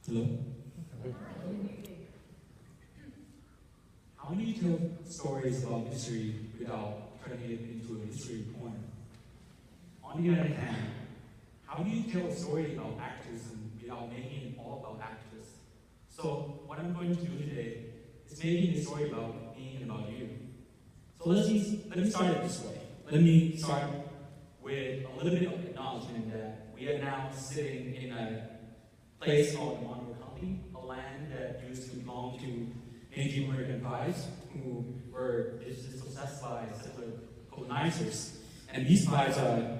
Hello? How do you tell stories about history without turning it into a history porn? On the other hand, how do you tell a story about activism without making it all about activists? So what I'm going to do today is making a story about me and about you. So let me start it this way. Let me start with a little bit of acknowledgement that we are now sitting in a place called Monroe County, a land that used to belong to Native American tribes who were dispossessed by settler colonizers. And these tribes are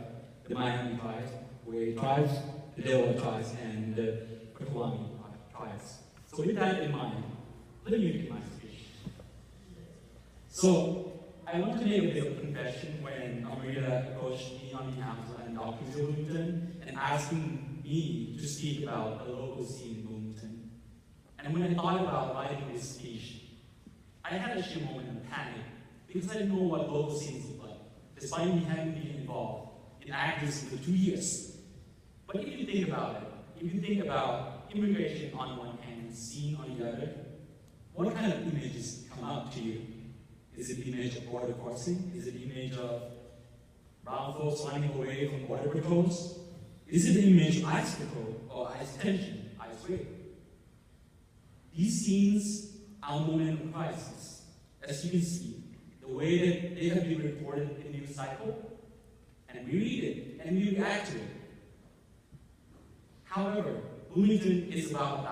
the Miami tribes, Wade tribes, the Delaware tribes, and the Potawatomi tribes. So with that in mind, let me begin my speech. So I want to make a bit of a confession when Amrita approached me on behalf of Dr. Bloomington and asking me to speak about the local scene in Bloomington. And when I thought about writing this speech, I had a moment of panic because I didn't know what local scenes look like, despite me having been involved in activism for 2 years. But if you think about it, if you think about immigration on one hand and scene on the other, what kind of images come up to you? Is it the image of border crossing? Is it the image of brown folks running away from border patrols? Is it the image of ICE patrol or ICE detention, ICE rape? These scenes are a moment of crisis. As you can see, the way that they have been reported in the news cycle, and we read it, and we react to it. However, Bloomington is about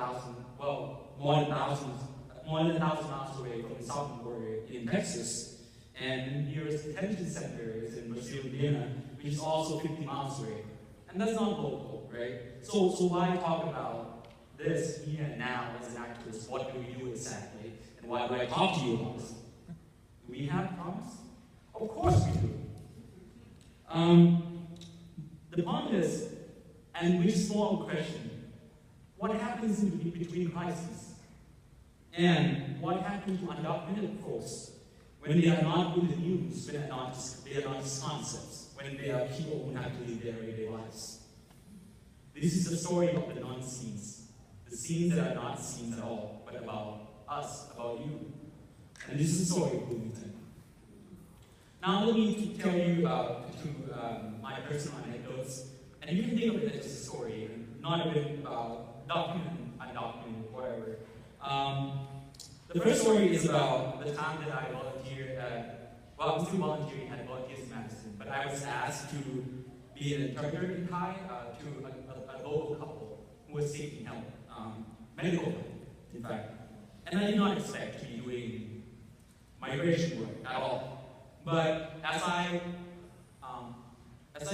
more than 1,000 miles away from the southern border in Texas, and the nearest detention center is in Brazil, Indiana, which is also 50 miles away. And that's not local, right? So why talk about this here and now as an activist? What do we do exactly? And why do I talk to you about this? Do we have problems? Of course we do. The point is, and which is more of a question, what happens in between crises? And what happens to undocumented folks when they are not in the news, when they are not just concepts, when they are people who have to live their everyday lives? This is the story of the non-scenes, the scenes that are not scenes at all, but about us, about you. And this is the story of Bloomington. Now let me tell you about my personal anecdotes, and you can think of it as a story, and not a bit about documented, undocumented, whatever. The first story is about the time that I volunteered I'm still volunteering at Volunteers in Madison, but I was asked to be an interpreter in Thai to a local couple who was seeking help, medical help, in fact. And I did not expect to be doing migration work at all. But as I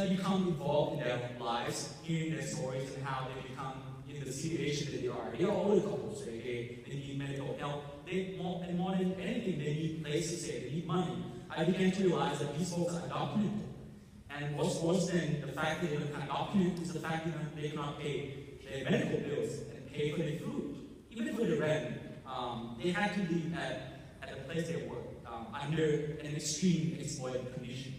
become involved in their lives, hearing their stories and how they become in the situation that they are older couples, they need medical help. And more than anything, they need a place to stay, they need money. I began to realize that these folks are documented. And what's worse than the fact that they're undocumented is the fact that they cannot pay their medical bills and pay for their food. Even for the rent, they had to live at the place they work under an extreme exploited condition.